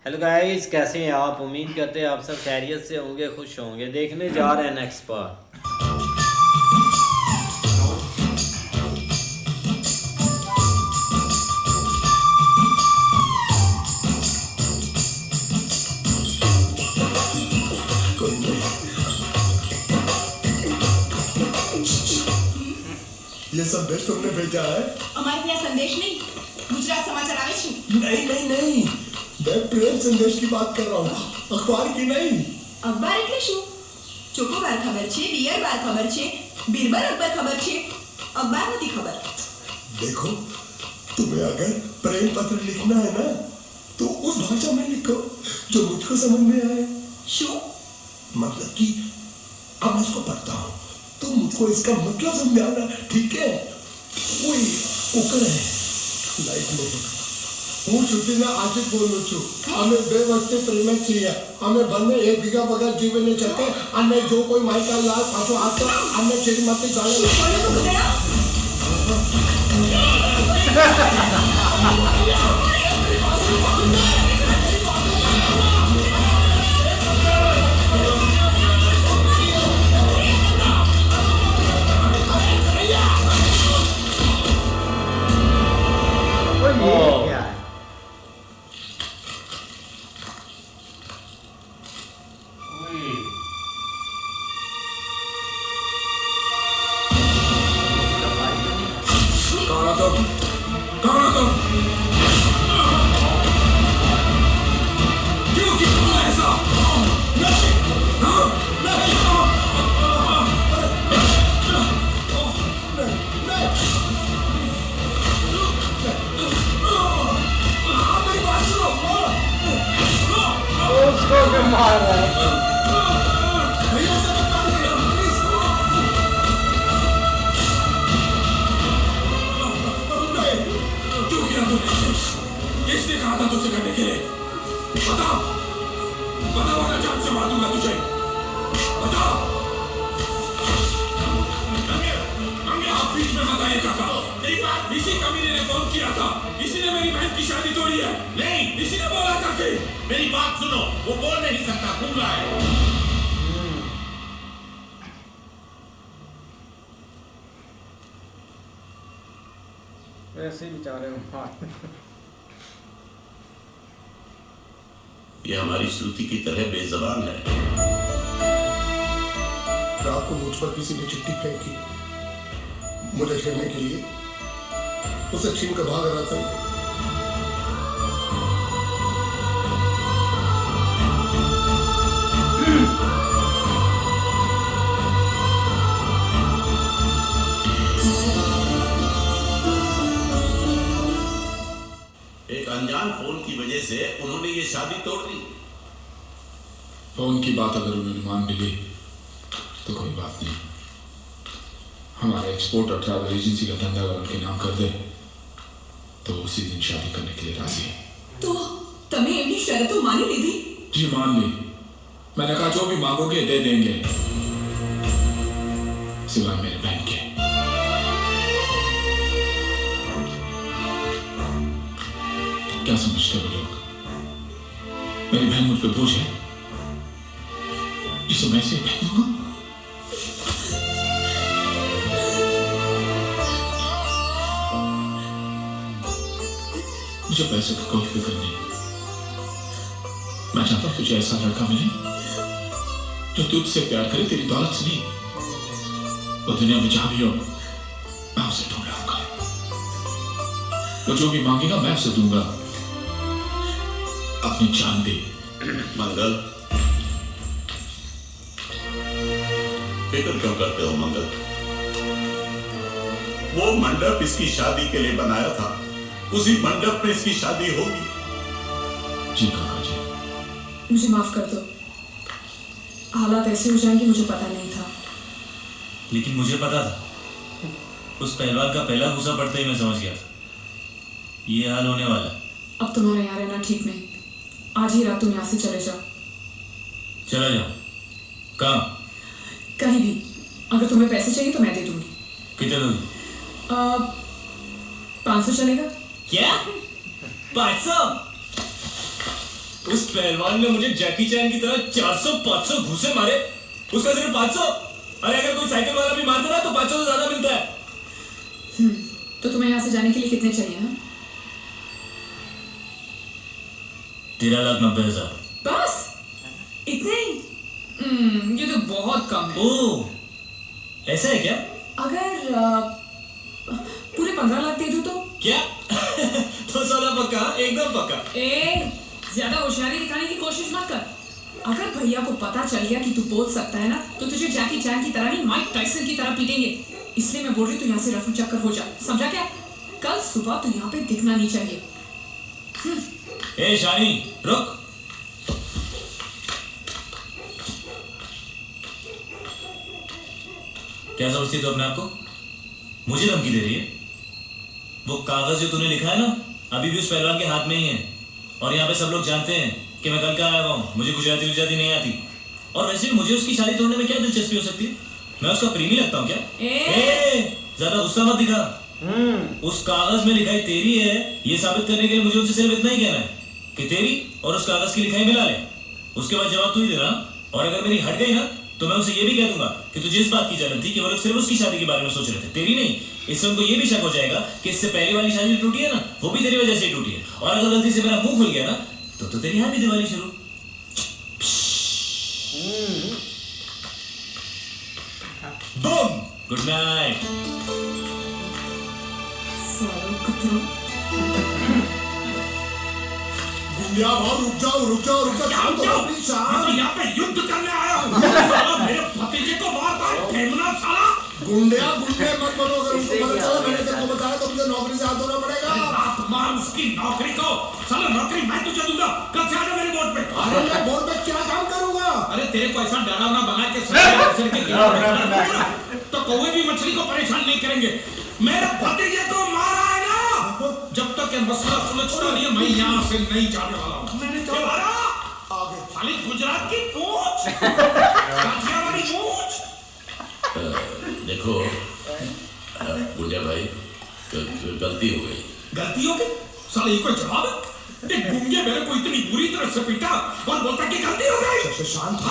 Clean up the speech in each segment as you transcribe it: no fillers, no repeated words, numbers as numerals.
Hello guys, कैसे हैं आप? उम्मीद करते हैं आप सब खैरियत से होंगे, खुश होंगे। देखने जा रहे हैं नेक्स्ट पार्ट। ये संदेश तुमने भेजा है? અમારે ત્યાં સંદેશ નહીં, ગુજરાત સમાચાર આવે છે। नहीं नहीं नहीं, मैं प्रेम संदेश की बात कर रहा हूँ, अखबार की नहीं। અખબાર એટલે શું? ચોકોબાર ખબર છે, બિયર બાર ખબર છે, બીરબલ અખબાર ખબર છે, અખબાર નથી ખબર। देखो, तुम्हें अगर प्रेम पत्र लिखना है ना, तो उस भाषा में लिखो जो मुझको समझ में आए। શું? मतलब कि अब मैं इसको पढ़ता हूँ, तो मुझको इसका मतलब समझाना, ठीक है? वही कुकर है लाइट में। હું શ્રુતિના આશિક બોલું છું। અમે 2 વર્ષથી પ્રેમ છીએ। અમે બંને એકબીજા વગર જીવી નહીં શકતા અને જો કોઈ માઈકા લાલ પાછો આવતો અમે શ્રીમતી ચાલે। બોલો તો ખરા? क्या है? कहाँ तुम? कहाँ तुम? क्यों किया ऐसा? नहीं, हाँ, नहीं, मेरी बात सुनो। उसको क्यों मार रहा है? भैया से बता दो, प्लीज। नहीं, क्यों किया तुमने? किसने कहा था तुझसे करने के लिए? बता, बता वरना जान से मार दूंगा तुझे। बता। आप बीच में मत आइए काका। मेरी बात, इसी कमीने ने फोन किया था, इसी ने मेरी बहन की शादी तोड़ी है। नहीं, इसी ने बोला था कि मेरी बात सुनो, वो बोल नहीं सकता, गूंगा है। वैसे ही बेचारे मार। ये हमारी श्रुति की तरह बेजबान है। रात को मुझ पर किसी ने चिट्ठी फेंकी मुझे छेड़ने के लिए। उसे छीन कर भाग रहा था। एक अनजान फोन की वजह से उन्होंने ये शादी तोड़ दी। फोन की बात अगर उन्होंने मान भी ली तो कोई बात नहीं। हमारा एक्सपोर्ट और ट्रैवल एजेंसी का धंधा अगर उनके नाम कर दे तो उसी दिन शादी करने के लिए राजी है। તો તમે એમની શરતો માની લીધી? जी मान ली। मैंने कहा जो भी मांगोगे दे देंगे, सिवाय मेरे बहन के। क्या समझते हो लोग? मेरी बहन मुझ पे बोझ है जिसे मैं इसे भेज दूंगा? मुझे पैसे की कोई फिक्र नहीं। मैं चाहता हूं तुझे ऐसा लड़का मिले जो तुझसे प्यार करे, तेरी दौलत से नहीं। वो दुनिया में जहां भी हो मैं उसे ढूंढ लाऊंगा। वो जो भी मांगेगा मैं उसे दूंगा। अपनी जान दे। मंगल, फिक्र क्यों करते हो मंगल? वो मंडप इसकी शादी के लिए बनाया था, उसी मंडप में इसकी शादी होगी। जी काका जी। मुझे माफ कर दो। हालात ऐसे हो जाएंगे मुझे पता नहीं था। लेकिन मुझे पता था। उस पहलवान का पहला गुस्सा पड़ते ही मैं समझ गया था ये हाल होने वाला है। अब तुम्हारा यहाँ रहना ठीक नहीं। आज ही रात तुम यहाँ से चले जाओ। चला जाओ? कहाँ? कहीं भी। अगर तुम्हें पैसे चाहिए तो मैं दे दूंगी। कितने दोगी? 500 चलेगा? क्या? 500? उस पहलवान ने मुझे जैकी चैन की तरह 400-500 घूसे मारे, उसका सिर्फ 500। अरे अगर कोई साइकिल वाला भी मारता ना तो 500 से ज्यादा मिलता है। तो तुम्हें यहाँ से जाने के लिए कितने चाहिए? हाँ 13,90,000। बस इतने ही? ये तो बहुत कम है। ओह, ऐसा है क्या? अगर पूरे 15 लाख दे दूं तो? क्या? तो 16 पक्का, एकदम पक्का। ज्यादा होशियारी दिखाने की कोशिश मत कर। अगर भैया को पता चल गया कि तू बोल सकता है ना, तो तुझे जैकी चैन की तरह नहीं, माइक टाइसन की तरह पीटेंगे। इसलिए मैं बोल रही हूँ तू यहाँ से रफू चक्कर हो जा, समझा क्या? कल सुबह तू यहाँ पे दिखना नहीं चाहिए। ए शानी, रुक। क्या समझती तू अपने आप को? मुझे धमकी दे रही है? वो कागज जो तूने लिखा है ना, अभी भी उस पहलवान के हाथ में ही है। और यहाँ पे सब लोग जानते हैं कि मैं कल का आया हुआ हूँ, मुझे गुजराती गुजराती नहीं आती। और वैसे भी मुझे उसकी शादी तोड़ने में क्या दिलचस्पी हो सकती है? मैं उसका प्रेमी लगता हूँ क्या? ज्यादा गुस्सा मत दिखा। उस कागज में लिखाई तेरी है, ये साबित करने के लिए मुझे उनसे सिर्फ इतना ही कहना है कि तेरी और उस कागज की लिखाई मिला ले। उसके बाद जवाब तू ही देना। और अगर मेरी हट गई ना, तो मैं उसे ये भी कह दूंगा कि तुझे इस बात की जलन थी कि वो लोग सिर्फ उसकी शादी के बारे में सोच रहे थे, तेरी नहीं। इससे उनको ये भी शक हो जाएगा कि इससे पहले वाली शादी टूटी है ना, वो भी तेरी वजह से ही टूटी है। और अगर गलती से मेरा मुंह खुल गया ना, तो तेरी यहाँ भी दिवाली शुरू। Boom, good night. गुंडिया भाव रुक जाओ शांत हो प्लीज, शांत। यहाँ पे युद्ध करने आया हूँ। मेरे भतीजे को मारता है, खेमना साला। गुंडिया गुंडे मत बनो, अगर उनको पता चला मैंने तेरे को बताया तो मुझे नौकरी से हाथ धोना पड़ेगा। रात मार उसकी नौकरी को, साला नौकरी मैं तुझे दूंगा। कल से आजा मेरे बोर्ड पे। अरे मैं बोर्ड पे क्या काम करूंगा? अरे तेरे को ऐसा डरावना बना के तो कोई भी मछली को परेशान नहीं करेंगे। मेरे भतीजे को मारा है ना, जब तक ये मसला सुलझता नहीं है, मैं यहाँ से नहीं जाने वाला हूँ। मैंने क्या मारा? खाली गुजरात की पूंछ, काठियावाड़ी पूंछ। देखो गुंडिया भाई, गलती हो गई। गलती हो गई? साले ये कोई जवाब है? एक गुंगे मेरे को इतनी बुरी तरह से पीटा और बोलता कि गलती हो गई। शांत हो।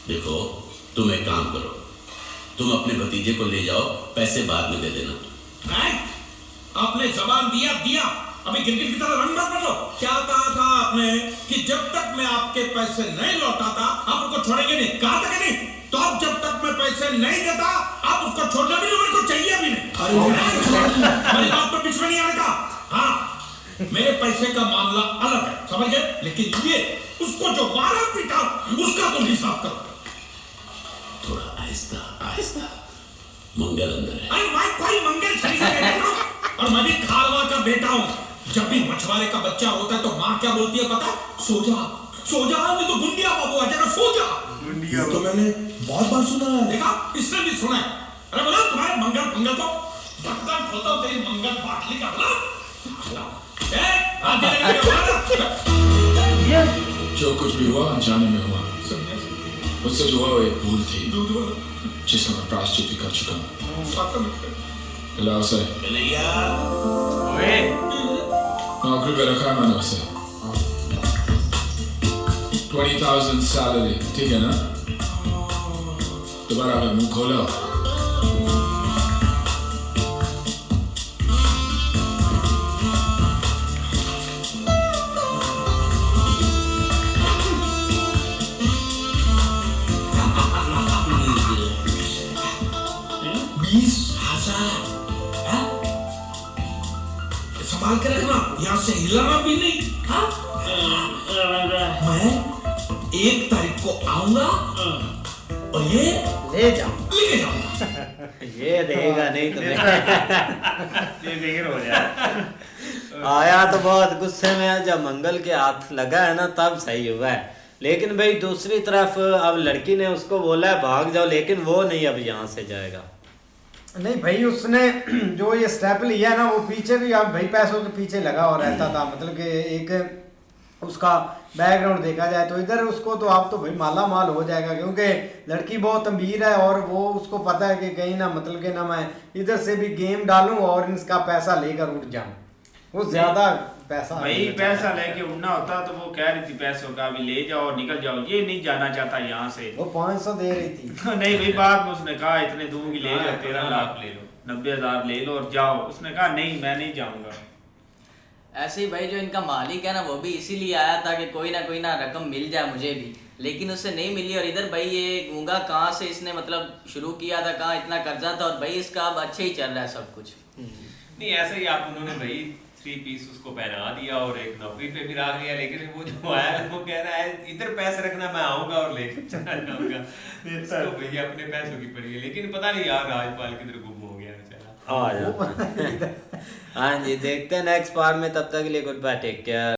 देखो तुम एक काम करो, तुम अपने भतीजे को ले जाओ, पैसे बाद में दे देना। आपने जबान दिया, अभी गिरगिट की तरह रंग मत बदलो। क्या कहा था आपने कि जब तक मैं आपके पैसे नहीं लौटाता आप उसको छोड़ेंगे नहीं? कहा था कि नहीं? तो अब जब तक मैं पैसे नहीं देता आप उसको छोड़ना भी नहीं, मेरे को चाहिए भी नहीं। मेरी बात पर बीच में नहीं आने का। हाँ, मेरे पैसे का मामला अलग है, समझ गए? लेकिन ये उसको जो मारा पीटा उसका तुम हिसाब करो। थोड़ा आहिस्ता आहिस्ता, मंगल अंदर है। अरे भाई कोई मंगल सही से बैठा हूं, और मैं भी खारवा का बेटा हूं। जब भी मछुआरे का बच्चा होता है तो माँ क्या बोलती है पता है? सो जा, नहीं तो गुंडिया बाबू आ जाएगा, सो जा। ये तो मैंने बहुत बार सुना है। देखा, इसने भी सुना है। अरे बोला तुम्हारे मंगल को ढक्कन खोलता हूं तेरी मंगल बाटली का। बोला जो कुछ भी हुआ अनजाने में हुआ। मुझसे जो हुआ वो एक भूल थी जिसका मैं प्रायश्चित भी कर चुका हूँ। हिलाओ से। नौकरी पे रखा है मैंने उसे। 20,000 सैलरी, ठीक है ना? दोबारा अगर मुंह खोला संभाल के रखना, यहाँ से हिलाना भी नहीं। हाँ? मैं 1 तारीख को आऊंगा और ये ले जाऊंगा, लेके जाऊंगा। ये देगा नहीं तुम्हें। आया तो बहुत गुस्से में है, जब मंगल के हाथ लगा है ना तब सही हुआ है। लेकिन भाई दूसरी तरफ अब लड़की ने उसको बोला है भाग जाओ, लेकिन वो नहीं अब यहाँ से जाएगा। नहीं भाई, उसने जो ये स्टेप लिया है ना, वो पीछे भी अब भाई पैसों के पीछे लगा और रहता था। मतलब कि एक उसका बैकग्राउंड देखा जाए तो इधर उसको तो आप तो भाई माला माल हो जाएगा, क्योंकि लड़की बहुत अमीर है और वो उसको पता है कि कहीं ना मतलब के ना मैं इधर से भी गेम डालूं और इसका पैसा लेकर उठ जाऊं, वो ज्यादा पैसा भाई पैसा लेके उड़ना होता तो वो कह रही थी पैसों का भी ले जाओ और निकल जाओ, ये नहीं जाना चाहता यहाँ से। वो 500 दे रही थी। नहीं भाई बाद में उसने कहा इतने दूंगी, ले जाओ 13 लाख ले लो, 90,000 ले लो और जाओ। उसने कहा नहीं मैं नहीं जाऊंगा। ऐसे ही भाई जो इनका मालिक है ना वो भी इसीलिए आया था कि कोई ना रकम मिल जाए मुझे भी, लेकिन उससे नहीं मिली। और इधर भाई ये गूंगा कहाँ से इसने मतलब शुरू किया था, कहाँ इतना कर्जा था, और भाई इसका अब अच्छे ही चल रहा है सब कुछ। नहीं ऐसे ही आप उन्होंने भाई 3 पीस उसको पहना दिया और एक नौकरी पे भी रख लिया, लेकिन वो जो आया वो कह रहा है इधर पैसे रखना मैं आऊंगा और लेकर चला जाऊंगा। तो भैया अपने पैसों की पड़ी है, लेकिन पता नहीं यार राजपाल किधर गुम हो गया बेचारा। हाँ जी देखते हैं नेक्स्ट पार्ट में, तब तक के लिए गुड बाय, टेक केयर।